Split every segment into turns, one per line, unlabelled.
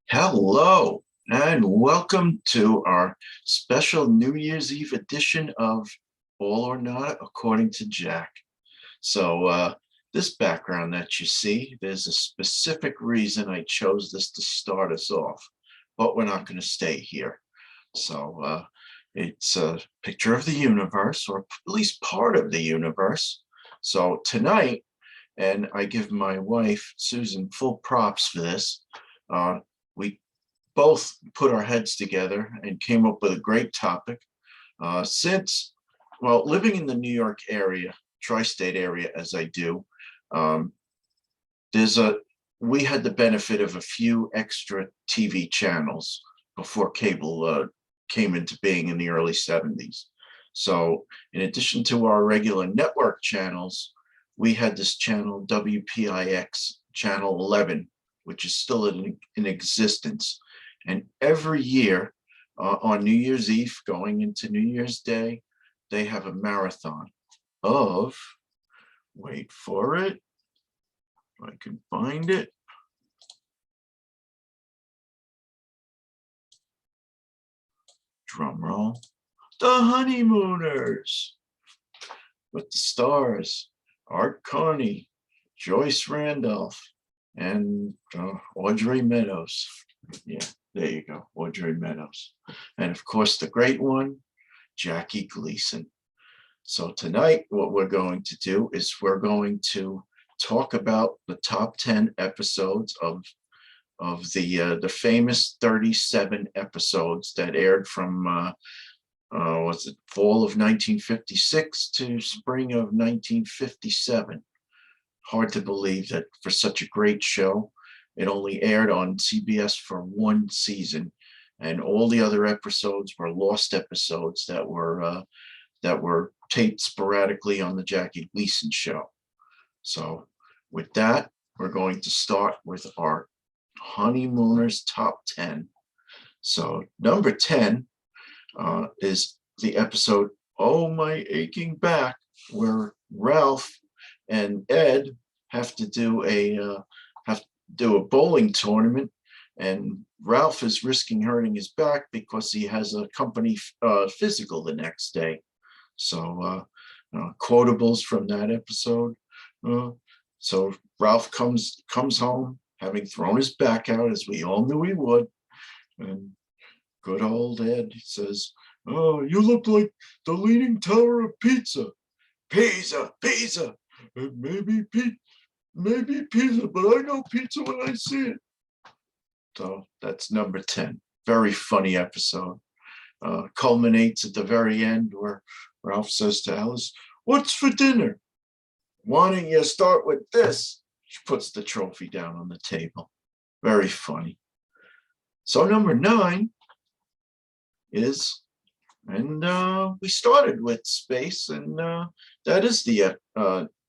Hello, and welcome to our special New Year's Eve edition of All or Not According to Jack. So this background that you see, there's a specific reason I chose this to start us off, but we're not going to stay here. So it's a picture of the universe, or at least part of the universe. So tonight, and I give my wife, Susan, full props for this. We both put our heads together and came up with a great topic. Well, living in the New York area, tri-state area as I do, um, we had the benefit of a few extra TV channels before cable came into being in the early 70s. So in addition to our regular network channels, we had this channel WPIX, channel 11, which is still in existence. And every year on New Year's Eve, going into New Year's Day, they have a marathon of, wait for it, if I can find it. Drum roll. The Honeymooners with the stars, Art Carney, Joyce Randolph, and Audrey Meadows. Yeah, there you go, Audrey Meadows. And of course, the great one, Jackie Gleason. So tonight, what we're going to do is we're going to talk about the top 10 episodes of the famous 37 episodes that aired from was it fall of 1956 to spring of 1957. Hard to believe that for such a great show, it only aired on CBS for one season, and all the other episodes were lost episodes that were taped sporadically on the Jackie Gleason show. So with that, we're going to start with our Honeymooners top 10. So number 10 is the episode "Oh My Aching Back," where Ralph and Ed have to do a bowling tournament, and Ralph is risking hurting his back because he has a company physical the next day. So quotables from that episode. So Ralph comes home having thrown his back out, as we all knew he would, and good old Ed says, "Oh, you look like the Leaning Tower of Pizza. Pizza, pizza, and maybe pizza, but I know pizza when I see it." So that's number 10. Very funny episode. Culminates at the very end where Ralph says to Alice, "What's for dinner?" "Why don't you start with this?" She puts the trophy down on the table. Very funny. So number 9 is, and we started with space, and that is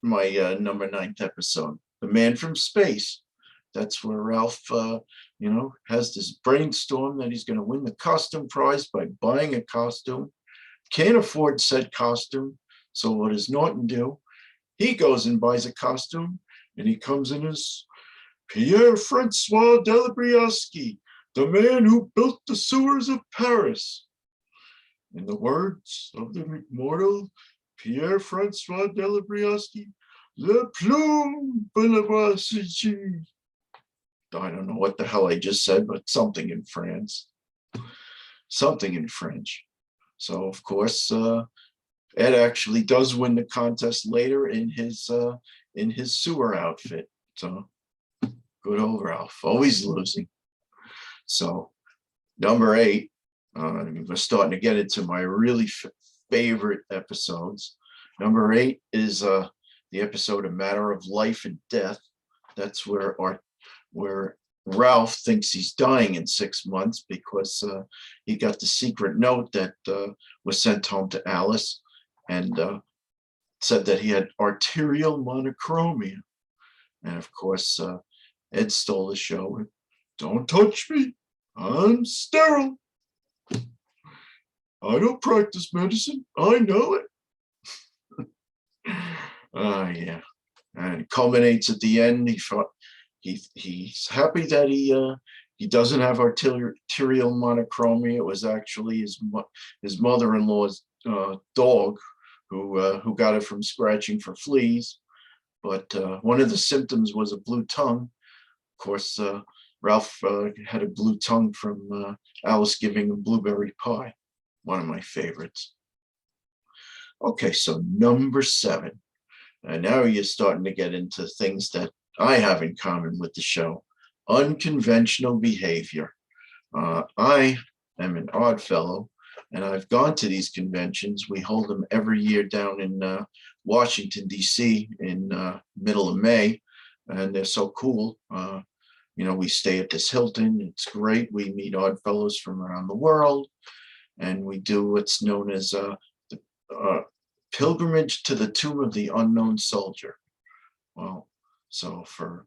my number 9th episode, "The Man from Space." That's where Ralph, has this brainstorm that he's going to win the costume prize by buying a costume. Can't afford said costume, so what does Norton do? He goes and buys a costume, and he comes in as Pierre-Francois Delabriowski, the man who built the sewers of Paris. In the words of the immortal Pierre-Francois Delabriowski, "Le plume Belabriowski." I don't know what the hell I just said, but something in France. Something in French. So, of course, Ed actually does win the contest later in his sewer outfit. So, good old Ralph, always losing. So, number 8, we're starting to get into my really favorite episodes. Number 8 is the episode "A Matter of Life and Death." That's where Ralph thinks he's dying in 6 months because he got the secret note that was sent home to Alice, and said that he had arterial monochromia. And of course, Ed stole the show with, "Don't touch me, I'm sterile. I don't practice medicine, I know it." Yeah. And it culminates at the end. He's happy that He doesn't have arterial monochromia. It was actually his mother-in-law's dog who got it from scratching for fleas. But one of the symptoms was a blue tongue. Of course, Ralph had a blue tongue from Alice giving him blueberry pie, one of my favorites. Okay, so number 7. And now you're starting to get into things that I have in common with the show. Unconventional behavior. I am an odd fellow, and I've gone to these conventions. We hold them every year down in Washington, D.C. in middle of May, and they're so cool. We stay at this Hilton. It's great. We meet odd fellows from around the world, and we do what's known as the pilgrimage to the tomb of the unknown soldier. Well, so for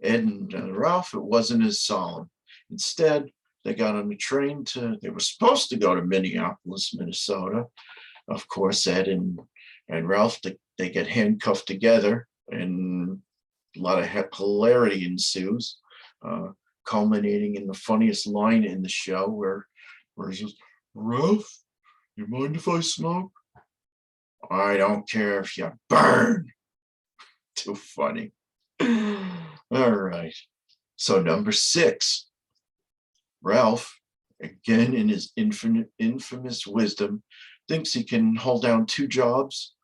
Ed and Ralph, it wasn't as solemn. Instead, they got on a train they were supposed to go to Minneapolis, Minnesota. Of course, Ed and Ralph, they get handcuffed together, and a lot of hilarity ensues, culminating in the funniest line in the show where he says, "Ralph, you mind if I smoke?" "I don't care if you burn." Too funny. All right. So number 6, Ralph, again in his infamous wisdom, thinks he can hold down 2 jobs,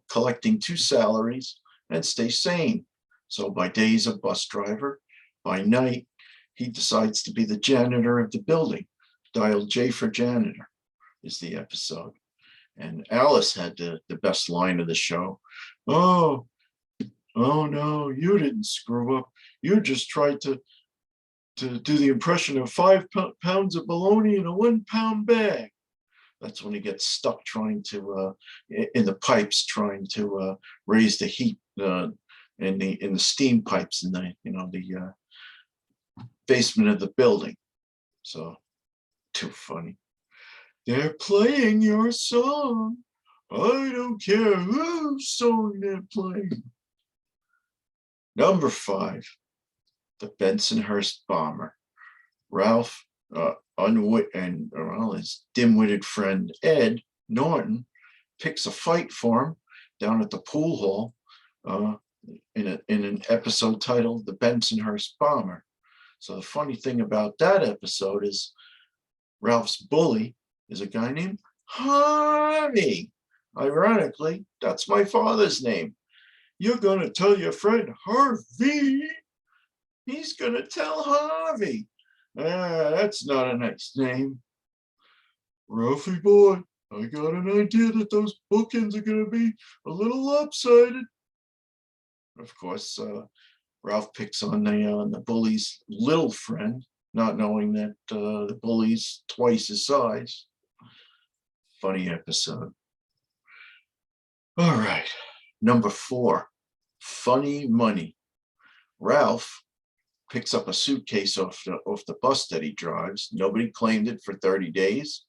collecting 2 salaries and stay sane. So by day he's a bus driver. By night, he decides to be the janitor of the building. Dial J for janitor is the episode. And Alice had the best line of the show. Oh no, you didn't screw up. You just tried to do the impression of 5 pounds of bologna in a 1 pound bag. That's when he gets stuck trying to in the pipes, trying to raise the heat in the steam pipes in the basement of the building. So too funny. They're playing your song. I don't care whose song they're playing. Number 5, the Bensonhurst Bomber. Ralph, his dim-witted friend Ed Norton picks a fight for him down at the pool hall in an episode titled "The Bensonhurst Bomber." So the funny thing about that episode is Ralph's bully is a guy named Harvey. Ironically, that's my father's name. You're going to tell your friend Harvey? He's going to tell Harvey. That's not a nice name. Ralphie boy, I got an idea that those bookends are going to be a little lopsided. Of course, Ralph picks on the bully's little friend, not knowing that the bully's twice his size. Funny episode. All right, number 4, funny money. Ralph picks up a suitcase off the bus that he drives. Nobody claimed it for 30 days.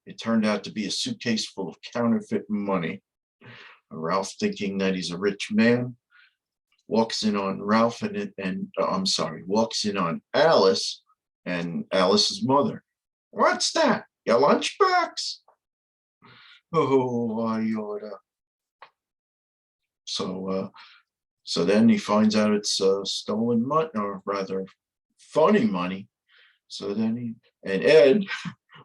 It turned out to be a suitcase full of counterfeit money. Ralph, thinking that he's a rich man, walks in on Alice and Alice's mother. "What's that? Your lunchbox?" "Oh, I oughta." So then he finds out it's stolen money, or rather funny money. So then Ed,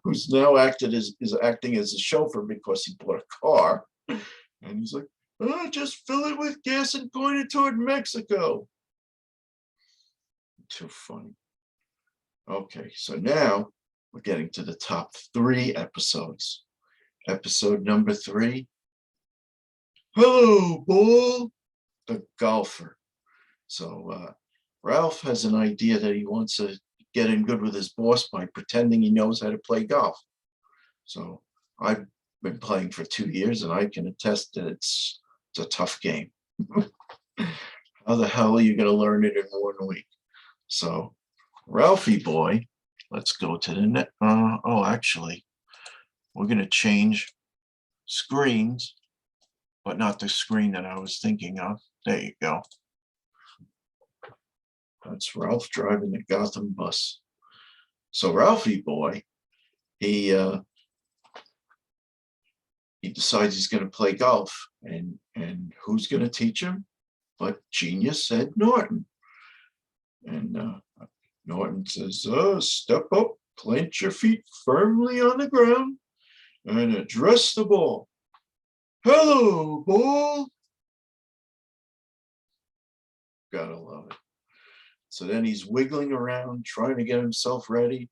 who's now is acting as a chauffeur because he bought a car, and he's like, "Just fill it with gas and point it toward Mexico." Too funny. Okay, so now we're getting to the top 3 episodes. Episode number 3, "Hello, Bull," the golfer. So Ralph has an idea that he wants to get in good with his boss by pretending he knows how to play golf. So I've been playing for 2 years, and I can attest that it's a tough game. How the hell are you going to learn it in 1 week? So Ralphie boy, let's go to the net. Actually, we're going to change screens, but not the screen that I was thinking of. There you go. That's Ralph driving the Gotham bus. So Ralphie boy, he decides he's going to play golf, and who's going to teach him? But genius Ed Norton. And Norton says, step up, plant your feet firmly on the ground, and address the ball. Hello, ball. Gotta love it. So then he's wiggling around, trying to get himself ready,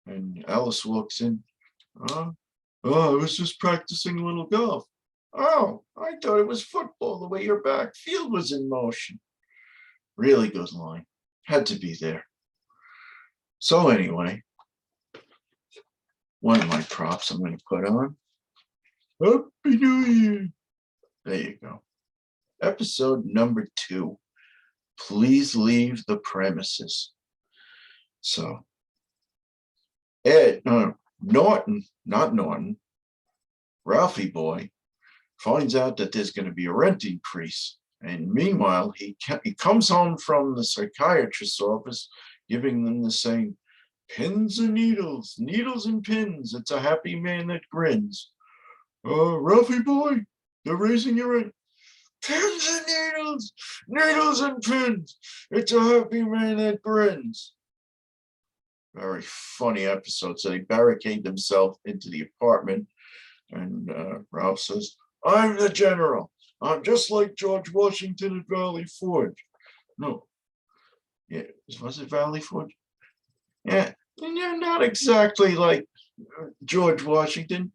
and Alice walks in. Oh, I was just practicing a little golf. Oh, I thought it was football, the way your backfield was in motion. Really good line. Had to be there. So anyway, one of my props I'm going to put on. Happy New Year. There you go. Episode number 2. Please leave the premises. So Norton, not Norton, Ralphie boy finds out that there's going to be a rent increase. And meanwhile, he comes home from the psychiatrist's office, giving them the same pins and needles, needles and pins. It's a happy man that grins. Ralphie boy, they're raising your rent. Pins and needles, needles and pins. It's a happy man that grins. Very funny episode. So they barricade themselves into the apartment, and Ralph says, I'm the general. I'm just like George Washington at Valley Forge. No. Yeah, was it Valley Forge? Yeah, not exactly like George Washington.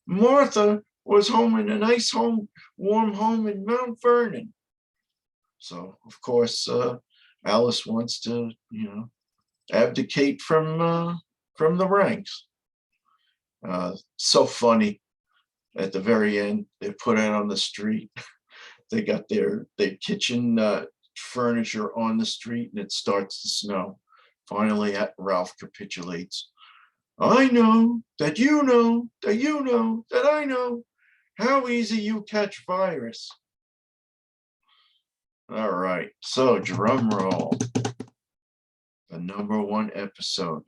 Martha was home in a nice home, warm home in Mount Vernon. So, of course, Alice wants to, abdicate from the ranks. So funny. At the very end, they put out on the street. They got their kitchen furniture on the street, and it starts to snow. Finally, Ralph capitulates. I know that you know that you know that I know how easy you catch virus. All right, so drum roll. The number 1 episode,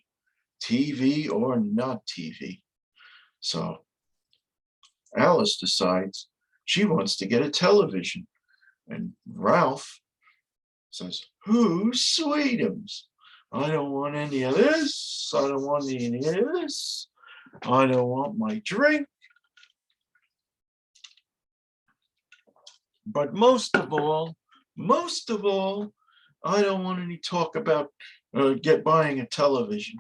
TV or not TV. So Alice decides she wants to get a television, and Ralph says, who sweetums? I don't want any of this. I don't want any of this. I don't want my drink. But most of all, I don't want any talk about buying a television.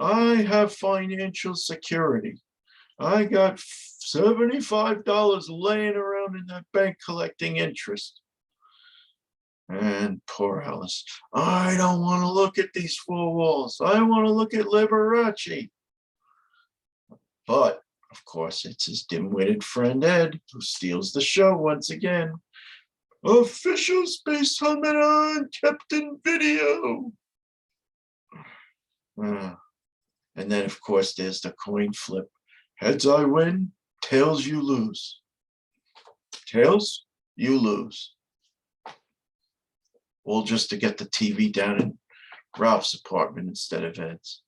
I have financial security. I got $75 laying around in that bank collecting interest. And poor Alice, I don't want to look at these 4 walls. I want to look at Liberace. But, of course, it's his dim-witted friend Ed who steals the show once again. Official space helmet on, Captain Video. And then, of course, there's the coin flip. Heads I win, tails you lose. Tails, you lose. All just to get the TV down in Ralph's apartment instead of Ed's.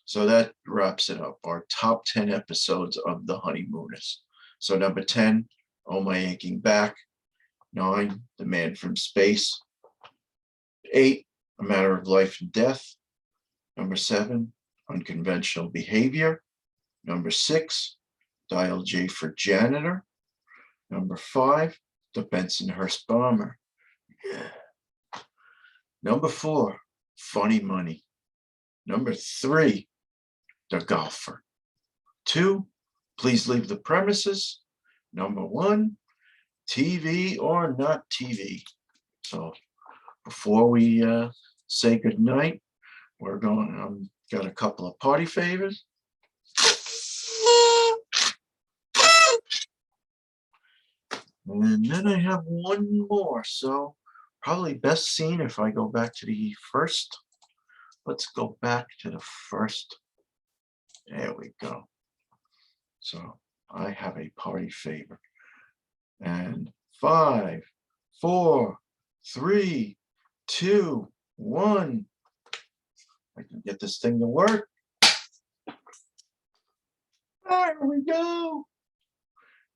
So that wraps it up. Our top 10 episodes of The Honeymooners. So number 10, Oh My Aching Back. 9, The Man from Space. 8, A Matter of Life and Death. Number 7, Unconventional Behavior. Number 6, Dial J for Janitor. Number 5, The Bensonhurst Bomber. Yeah. Number 4, Funny Money. Number 3, The Golfer. 2, Please Leave the Premises. Number 1, TV or not TV. So before we say goodnight, we're going, got a couple of party favors. And then I have one more. So probably best scene if I go back to the first. Let's go back to the first. There we go. So I have a party favor. And 5, 4, 3, 2, 1. I can get this thing to work. There we go.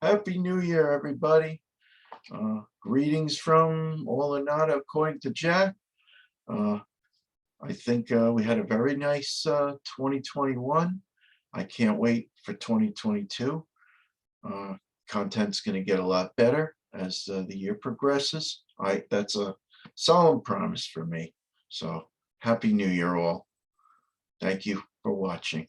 Happy New Year, everybody. Greetings from all or nada, according to Jack. I think we had a very nice 2021. I can't wait for 2022. Content's going to get a lot better as the year progresses. That's a solemn promise for me. So happy New Year all. Thank you for watching.